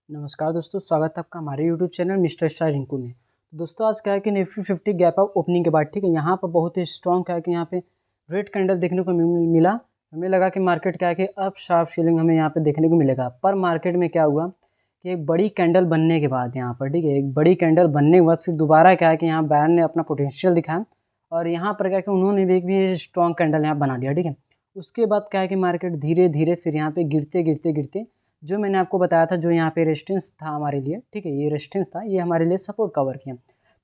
नमस्कार दोस्तों, स्वागत है आपका हमारे YouTube channel mister star Rinku में। दोस्तों आज क्या है कि निफ्टी 50 गैप अप ओपनिंग के बाद ठीक है, यहाँ पर बहुत ही स्ट्रॉन्ग क्या है कि यहाँ पे रेड कैंडल देखने को मिला। हमें लगा कि मार्केट क्या है कि अब शार्प सेलिंग हमें यहाँ पे देखने को मिलेगा, पर मार्केट में क्या हुआ कि एक बड़ी कैंडल बनने के बाद यहाँ पर ठीक है, एक बड़ी कैंडल बनने के बाद फिर दोबारा क्या है कि यहाँ बायर ने अपना पोटेंशियल दिखाया और यहाँ पर क्या है कि उन्होंने भी स्ट्रॉन्ग कैंडल यहाँ बना दिया। ठीक है, उसके बाद क्या है कि मार्केट धीरे धीरे फिर यहाँ पे गिरते गिरते गिरते जो मैंने आपको बताया था, जो यहाँ पे रेजिस्टेंस था हमारे लिए, ठीक है, ये रेजिस्टेंस था, ये हमारे लिए सपोर्ट कवर किया।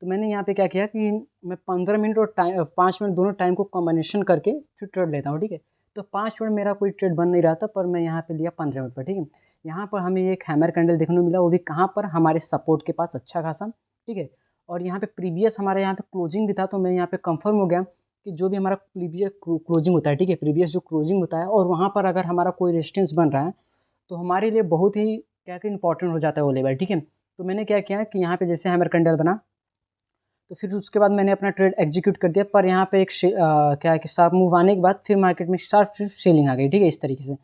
तो मैंने यहाँ पे क्या किया कि मैं 15 मिनट और 5 मिनट दोनों टाइम को कॉम्बिनेशन करके फिर ट्रेड लेता हूँ। ठीक है, तो 5 मिनट मेरा कोई ट्रेड बन नहीं रहा था, पर मैं यहाँ पे लिया 15 मिनट पर। ठीक है, यहाँ पर हमें एक हैमर कैंडल देखने को मिला, वो भी कहाँ पर, हमारे सपोर्ट के पास अच्छा खासा। ठीक है, और यहाँ पे प्रीवियस हमारे यहाँ पे क्लोजिंग भी था, तो मैं यहाँ पे कंफर्म हो गया कि जो भी हमारा प्रीवियस क्लोजिंग होता है, ठीक है, प्रीवियस जो क्लोजिंग होता है और वहाँ पर अगर हमारा कोई रेजिस्टेंस बन रहा है तो हमारे लिए बहुत ही क्या कि इंपॉर्टेंट हो जाता है वो लेवल। ठीक है, तो मैंने क्या किया कि यहाँ पे जैसे हैमर कैंडल बना तो फिर उसके बाद मैंने अपना ट्रेड एग्जीक्यूट कर दिया, पर यहाँ पे एक क्या है कि शार्प मूव आने के बाद फिर मार्केट में शार्प फिर सेलिंग आ गई। ठीक है, इस तरीके से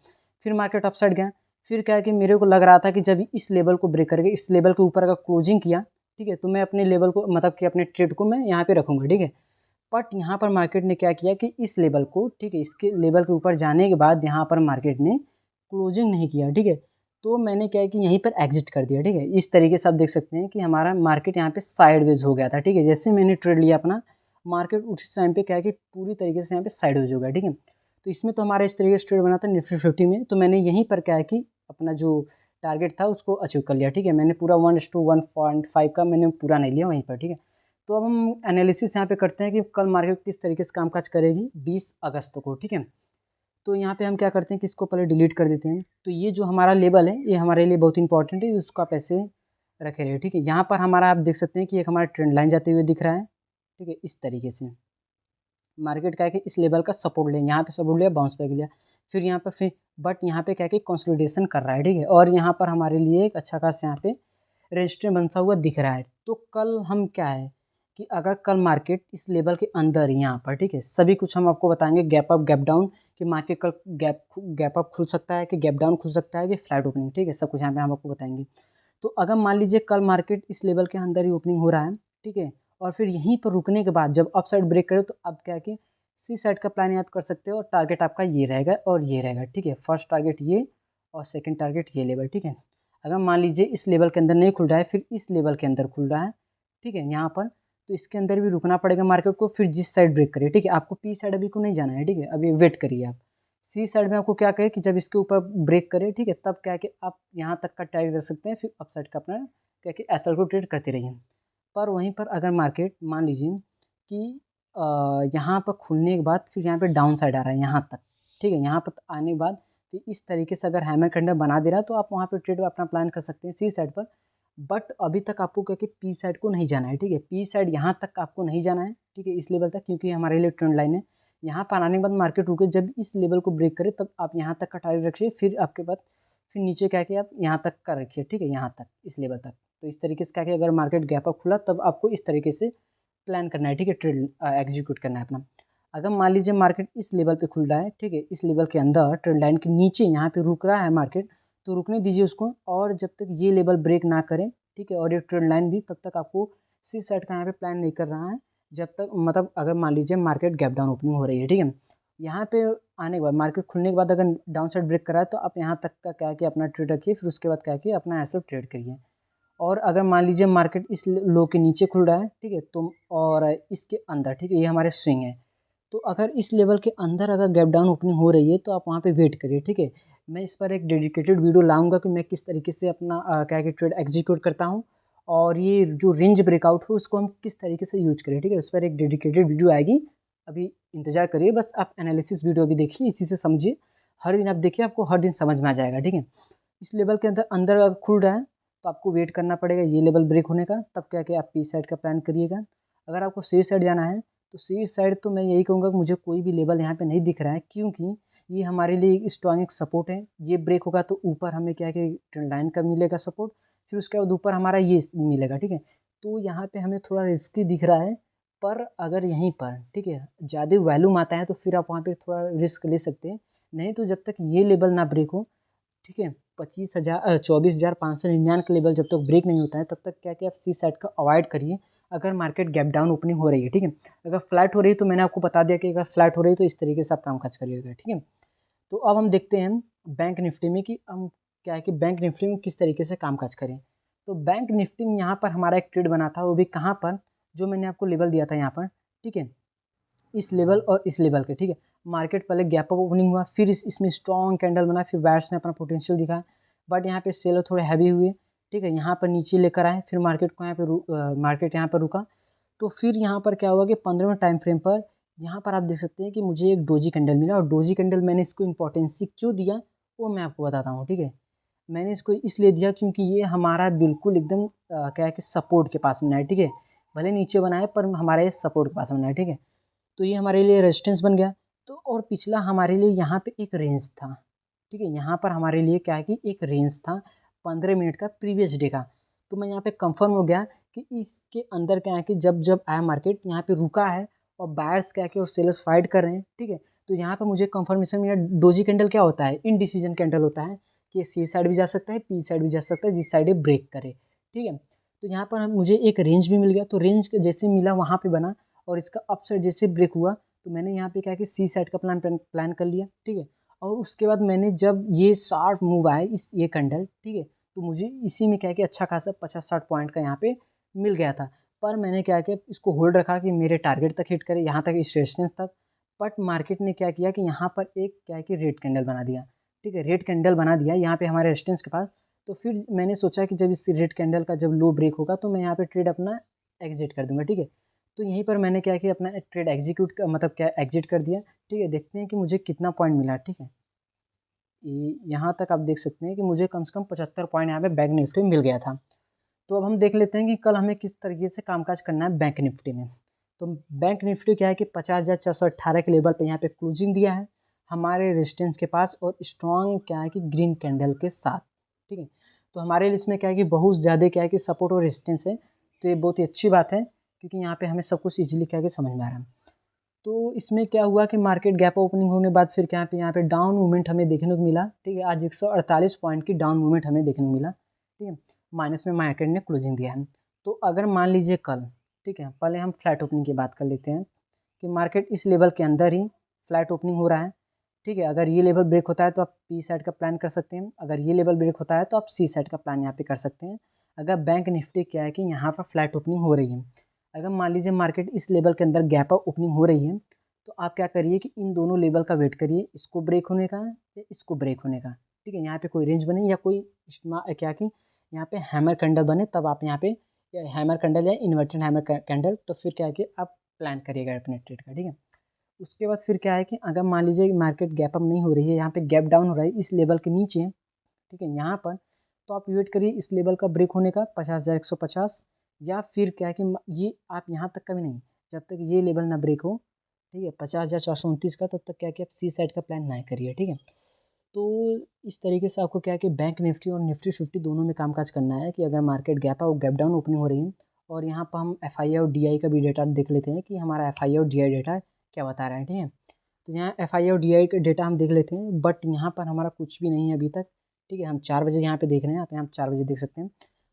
फिर मार्केट अपसाइड गया। फिर क्या है कि मेरे को लग रहा था कि जब इस लेवल को ब्रेक करके इस लेवल के ऊपर अगर क्लोजिंग किया, ठीक है, तो मैं अपने लेवल को मतलब कि अपने ट्रेड को मैं यहाँ पे रखूँगा। ठीक है, बट यहाँ पर मार्केट ने क्या किया कि इस लेवल को, ठीक है, इसके लेवल के ऊपर जाने के बाद यहाँ पर मार्केट ने क्लोजिंग नहीं किया। ठीक है, तो मैंने क्या है कि यहीं पर एग्जिट कर दिया। ठीक है, इस तरीके से आप देख सकते हैं कि हमारा मार्केट यहाँ पे साइडवेज हो गया था। ठीक है, जैसे मैंने ट्रेड लिया अपना, मार्केट उस टाइम पे क्या है कि पूरी तरीके से यहाँ पे साइडवेज हो गया। ठीक है, तो इसमें तो हमारा इस तरीके से ट्रेड बना था निफ्टी 50 में, तो मैंने यहीं पर क्या है कि अपना जो टारगेट था उसको अचीव कर लिया। ठीक है, मैंने पूरा 1:1.5 का मैंने पूरा नहीं लिया वहीं पर। ठीक है, तो अब हम एनालिसिस यहाँ पे करते हैं कि कल मार्केट किस तरीके से कामकाज करेगी 20 अगस्त को। ठीक है, तो यहाँ पे हम क्या करते हैं कि इसको पहले डिलीट कर देते हैं। तो ये जो हमारा लेवल है ये हमारे लिए बहुत इंपॉर्टेंट है, उसको आप ऐसे रखे रहिए। ठीक है, यहाँ पर हमारा आप देख सकते हैं कि एक हमारा ट्रेंड लाइन जाते हुए दिख रहा है। ठीक है, इस तरीके से मार्केट क्या है कि इस लेवल का सपोर्ट लिया, यहाँ पे सपोर्ट लिया, बाउंस बैक लिया, फिर यहाँ पर फिर बट यहाँ पे क्या है कि कंसोलिडेशन कर रहा है। ठीक है, और यहाँ पर हमारे लिए एक अच्छा खासा यहाँ पे रजिस्टर बनता हुआ दिख रहा है। तो कल हम क्या है कि अगर कल मार्केट इस लेवल के अंदर यहाँ पर, ठीक है, सभी कुछ हम आपको बताएंगे, गैप अप गैप डाउन, कि मार्केट कल गैप अप खुल सकता है कि गैप डाउन खुल सकता है कि फ्लैट ओपनिंग। ठीक है, सब कुछ यहाँ पे हम आपको बताएंगे। तो अगर मान लीजिए कल मार्केट इस लेवल के अंदर ही ओपनिंग हो रहा है, ठीक है, और फिर यहीं पर रुकने के बाद जब अप साइड ब्रेक करे तो अब क्या है कि सी साइड का प्लान आप कर सकते हो और टारगेट आपका ये रहेगा और ये रहेगा। ठीक है, फर्स्ट टारगेट ये और सेकंड टारगेट ये लेवल। ठीक है, अगर मान लीजिए इस लेवल के अंदर नहीं खुल रहा है, फिर इस लेवल के अंदर खुल रहा है, ठीक है, यहाँ पर, तो इसके अंदर भी रुकना पड़ेगा मार्केट को, फिर जिस साइड ब्रेक करिए। ठीक है, आपको पी साइड अभी को नहीं जाना है। ठीक है, अभी वेट करिए आप। सी साइड में आपको क्या कहे कि जब इसके ऊपर ब्रेक करे, ठीक है, तब क्या है कि आप यहाँ तक का टारगेट रख सकते हैं, फिर अप साइड का अपना क्या कि एसएल को ट्रेड करते रहिए। पर वहीं पर अगर मार्केट मान लीजिए कि यहाँ पर खुलने के बाद फिर यहाँ पे डाउन साइड आ रहा है यहाँ तक, ठीक है, यहाँ पर आने के बाद फिर इस तरीके से अगर हैमर कैंडल बना दे रहा है तो आप वहाँ पे ट्रेड अपना प्लान कर सकते हैं सी साइड पर। बट अभी तक आपको क्या कि पी साइड को नहीं जाना है। ठीक है, पी साइड यहाँ तक आपको नहीं जाना है। ठीक है, इस लेवल तक, क्योंकि हमारे लिए ट्रेंड लाइन है। यहाँ पर आने के बाद मार्केट रुके, जब इस लेवल को ब्रेक करे तब आप यहाँ तक का टारगेट रखिए, फिर आपके बाद फिर नीचे क्या कि आप यहाँ तक का रखिए। ठीक है, यहाँ तक, इस लेवल तक। तो इस तरीके से क्या कि अगर मार्केट गैप अप खुला तब आपको इस तरीके से प्लान करना है। ठीक है, ट्रेड एग्जीक्यूट करना है अपना। अगर मान लीजिए मार्केट इस लेवल पे खुल रहा है, ठीक है, इस लेवल के अंदर ट्रेंड लाइन के नीचे यहाँ पे रुक रहा है मार्केट, तो रुकने दीजिए उसको, और जब तक ये लेवल ब्रेक ना करे, ठीक है, और ये ट्रेंड लाइन भी, तब तक आपको सी साइड का यहाँ पे प्लान नहीं कर रहा है, जब तक मतलब अगर मान लीजिए मार्केट गैप डाउन ओपनिंग हो रही है। ठीक है, यहाँ पे आने के बाद मार्केट खुलने के बाद अगर डाउन साइड ब्रेक करा है तो आप यहाँ तक का क्या कि अपना ट्रेड रखिए, फिर उसके बाद क्या कि अपना ऐसे ट्रेड करिए। और अगर मान लीजिए मार्केट इस लो के नीचे खुल रहा है, ठीक है, तो और इसके अंदर, ठीक है, ये हमारे स्विंग है, तो अगर इस लेवल के अंदर अगर गैप डाउन ओपनिंग हो रही है तो आप वहाँ पे वेट करिए। ठीक है, मैं इस पर एक डेडिकेटेड वीडियो लाऊंगा कि मैं किस तरीके से अपना क्या कि ट्रेड एग्जीक्यूट करता हूँ, और ये जो रेंज ब्रेकआउट हो उसको हम किस तरीके से यूज करें। ठीक है, उस पर एक डेडिकेटेड वीडियो आएगी, अभी इंतजार करिए, बस आप एनालिसिस वीडियो भी देखिए, इसी से समझिए, हर दिन आप देखिए, आपको हर दिन समझ में आ जाएगा। ठीक है, इस लेवल के अंदर अंदर अगर खुल रहा है तो आपको वेट करना पड़ेगा ये लेवल ब्रेक होने का, तब क्या कि आप पी साइड का प्लान करिएगा। अगर आपको सी साइड जाना है तो सी साइड तो मैं यही कहूँगा कि मुझे कोई भी लेवल यहाँ पे नहीं दिख रहा है, क्योंकि ये हमारे लिए एक स्ट्रॉन्ग एक सपोर्ट है। ये ब्रेक होगा तो ऊपर हमें क्या है कि ट्रेंड लाइन का मिलेगा सपोर्ट, फिर उसके बाद ऊपर हमारा ये मिलेगा। ठीक है, तो यहाँ पे हमें थोड़ा रिस्की दिख रहा है, पर अगर यहीं पर, ठीक है, ज़्यादा वैल्यूम आता है तो फिर आप वहाँ पे थोड़ा रिस्क ले सकते हैं, नहीं तो जब तक ये लेवल ना ब्रेक हो, ठीक है, 25,000 24,599 का लेवल जब तक ब्रेक नहीं होता है तब तक क्या कि आप सी साइड का अवॉइड करिए अगर मार्केट गैप डाउन ओपनिंग हो रही है, ठीक है। अगर फ्लैट हो रही है तो मैंने आपको बता दिया कि अगर फ्लैट हो रही है तो इस तरीके से आप कामकाज करिएगा, ठीक है। तो अब हम देखते हैं बैंक निफ्टी में कि हम क्या है कि बैंक निफ्टी में किस तरीके से कामकाज करें। तो बैंक निफ्टी में यहाँ पर हमारा एक ट्रेड बना था, वो भी कहाँ पर, जो मैंने आपको लेवल दिया था यहाँ पर, ठीक है, इस लेवल और इस लेवल के, ठीक है। मार्केट पहले गैप अप ओपनिंग हुआ, फिर इसमें स्ट्रॉन्ग कैंडल बना, फिर बायर्स ने अपना पोटेंशियल दिखाया, बट यहाँ पे सेलर थोड़े हैवी हुए, ठीक है। यहाँ पर नीचे लेकर आए, फिर मार्केट को यहाँ पे मार्केट यहाँ पर रुका। तो फिर यहाँ पर क्या हुआ कि 15वें टाइम फ्रेम पर यहाँ पर आप देख सकते हैं कि मुझे एक डोजी कैंडल मिला, और डोजी कैंडल मैंने इसको इंपॉर्टेंसी क्यों दिया वो मैं आपको बताता हूँ, ठीक है। मैंने इसको इसलिए दिया क्योंकि ये हमारा बिल्कुल एकदम क्या है कि सपोर्ट के पास बना है, ठीक है। भले नीचे बना है पर हमारे ये सपोर्ट के पास बना है, ठीक है। तो ये हमारे लिए रेजिस्टेंस बन गया। तो और पिछला हमारे लिए यहाँ पे एक रेंज था, ठीक है। यहाँ पर हमारे लिए क्या है कि एक रेंज था 15 मिनट का प्रीवियस डे का। तो मैं यहाँ पे कंफर्म हो गया कि इसके अंदर क्या है कि जब जब आया मार्केट यहाँ पे रुका है और बायर्स क्या है कि और सेलर्स फाइट कर रहे हैं, ठीक है। तो यहाँ पे मुझे कंफर्मेशन मिला। डोजी कैंडल क्या होता है, इनडिसीजन कैंडल होता है कि सी साइड भी जा सकता है, पी साइड भी जा सकता है, जिस साइड ये ब्रेक करे, ठीक है। तो यहाँ पर मुझे एक रेंज भी मिल गया। तो रेंज जैसे मिला वहाँ पे बना, और इसका अप साइड जैसे ब्रेक हुआ तो मैंने यहाँ पे क्या कि सी साइड का प्लान कर लिया, ठीक है। और उसके बाद मैंने जब ये शार्प मूव आए इस ये कैंडल, ठीक है, तो मुझे इसी में क्या कि अच्छा खासा 50-60 पॉइंट का यहाँ पे मिल गया था। पर मैंने क्या किया, इसको होल्ड रखा कि मेरे टारगेट तक हिट करे, यहाँ तक इस रेजिस्टेंस तक। बट मार्केट ने क्या किया कि यहाँ पर एक क्या है कि रेड कैंडल बना दिया, ठीक है। रेड कैंडल बना दिया यहाँ पे हमारे रेजिस्टेंस के पास। तो फिर मैंने सोचा कि जब इस रेड कैंडल का जब लो ब्रेक होगा तो मैं यहाँ पे ट्रेड अपना एग्जिट कर दूंगा, ठीक है। तो यहीं पर मैंने क्या किया, अपना ट्रेड एग्जीक्यूट का मतलब क्या एग्जिट कर दिया, ठीक है। देखते हैं कि मुझे कितना पॉइंट मिला, ठीक है। यहाँ तक आप देख सकते हैं कि मुझे कम से कम 75 पॉइंट यहाँ पे बैंक निफ्टी में मिल गया था। तो अब हम देख लेते हैं कि कल हमें किस तरीके से कामकाज करना है बैंक निफ्टी में। तो बैंक निफ्टी क्या है कि 50,418 के लेवल पे यहाँ पे क्लोजिंग दिया है हमारे रेजिस्टेंस के पास, और स्ट्रॉन्ग क्या है कि ग्रीन कैंडल के साथ, ठीक है। तो हमारे लिए इसमें क्या है कि बहुत ज़्यादा क्या है कि सपोर्ट और रेजिस्टेंस है। तो ये बहुत ही अच्छी बात है क्योंकि यहाँ पे हमें सब कुछ ईजिली क्या है कि समझ में आ रहा है। तो इसमें क्या हुआ कि मार्केट गैप ओपनिंग होने के बाद फिर क्या यहाँ पे डाउन मूवमेंट हमें देखने को मिला, ठीक है। आज 148 पॉइंट की डाउन मूवमेंट हमें देखने को मिला, ठीक है। माइनस में मार्केट ने क्लोजिंग दिया है। तो अगर मान लीजिए कल, ठीक है, पहले हम फ्लैट ओपनिंग की बात कर लेते हैं कि मार्केट इस लेवल के अंदर ही फ्लैट ओपनिंग हो रहा है, ठीक है। अगर ये लेवल ब्रेक होता है तो आप पी साइड का प्लान कर सकते हैं, अगर ये लेवल ब्रेक होता है तो आप सी साइड का प्लान यहाँ पे कर सकते हैं। अगर बैंक निफ्टी क्या है कि यहाँ पर फ्लैट ओपनिंग हो रही है, अगर मान लीजिए मार्केट इस लेवल के अंदर गैप अप ओपनिंग हो रही है, तो आप क्या करिए कि इन दोनों लेवल का वेट करिए, इसको ब्रेक होने का या इसको ब्रेक होने का, ठीक है। यहाँ पे कोई रेंज बने या कोई क्या कि यहाँ पे हैमर कैंडल बने, तब आप यहाँ पे हैमर कैंडल या इन्वर्टेड हैमर कैंडल, तो फिर क्या है कि आप प्लान करिएगा अपने ट्रेड का, ठीक है। उसके बाद फिर क्या है कि अगर मान लीजिए मार्केट गैप अप नहीं हो रही है, यहाँ पे गैप डाउन हो रहा है इस लेवल के नीचे, ठीक है, यहाँ पर, तो आप वेट करिए इस लेवल का ब्रेक होने का 50,150, या फिर क्या है कि ये आप यहाँ तक का भी नहीं, जब तक ये लेवल ना ब्रेक हो, ठीक है, 50,429 का, तब तक क्या कि आप सी साइड का प्लान ना करिए, ठीक है। तो इस तरीके से आपको क्या है कि बैंक निफ्टी और निफ्टी 50 दोनों में कामकाज करना है कि अगर market gap up gap down opening हो रही है। और यहाँ पर हम एफआईआई और डीआई का भी डेटा देख लेते हैं कि हमारा एफआईआई और डीआई डेटा क्या बता रहा है, ठीक है। तो यहाँ एफआईआई और डीआई का डेटा हम देख लेते हैं, बट यहाँ पर हमारा कुछ भी नहीं है अभी तक, ठीक है। हम 4 बजे यहाँ पे देख रहे हैं, आप यहाँ 4 बजे देख सकते हैं।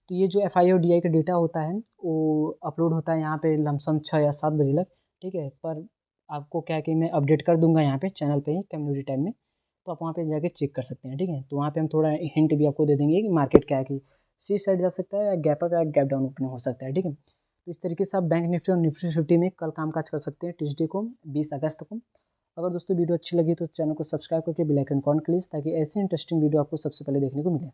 तो ये जो एफआईआई और डीआई का डेटा होता है वो अपलोड होता है यहाँ पे लमसम 6 या 7 बजे तक, ठीक है। पर आपको क्या है कि मैं अपडेट कर दूंगा यहाँ पे चैनल पे ही कम्युनिटी टैब में, तो आप वहाँ पे जाके चेक कर सकते हैं, ठीक है। तो वहाँ पे हम थोड़ा हिंट भी आपको दे देंगे कि मार्केट क्या है कि सी साइड जा सकता है या गैप अप या गैप डाउन ओपनिंग हो सकता है, ठीक है। तो इस तरीके से आप बैंक निफ्टी और निफ्टी 50 में कल कामकाज कर सकते हैं, ट्यूसडे को 20 अगस्त को। अगर दोस्तों वीडियो अच्छी लगी तो चैनल को सब्सक्राइब करके बेल आइकन ऑन कर लीजिए ताकि ऐसी इंटरेस्टिंग वीडियो आपको सबसे पहले देखने को मिले।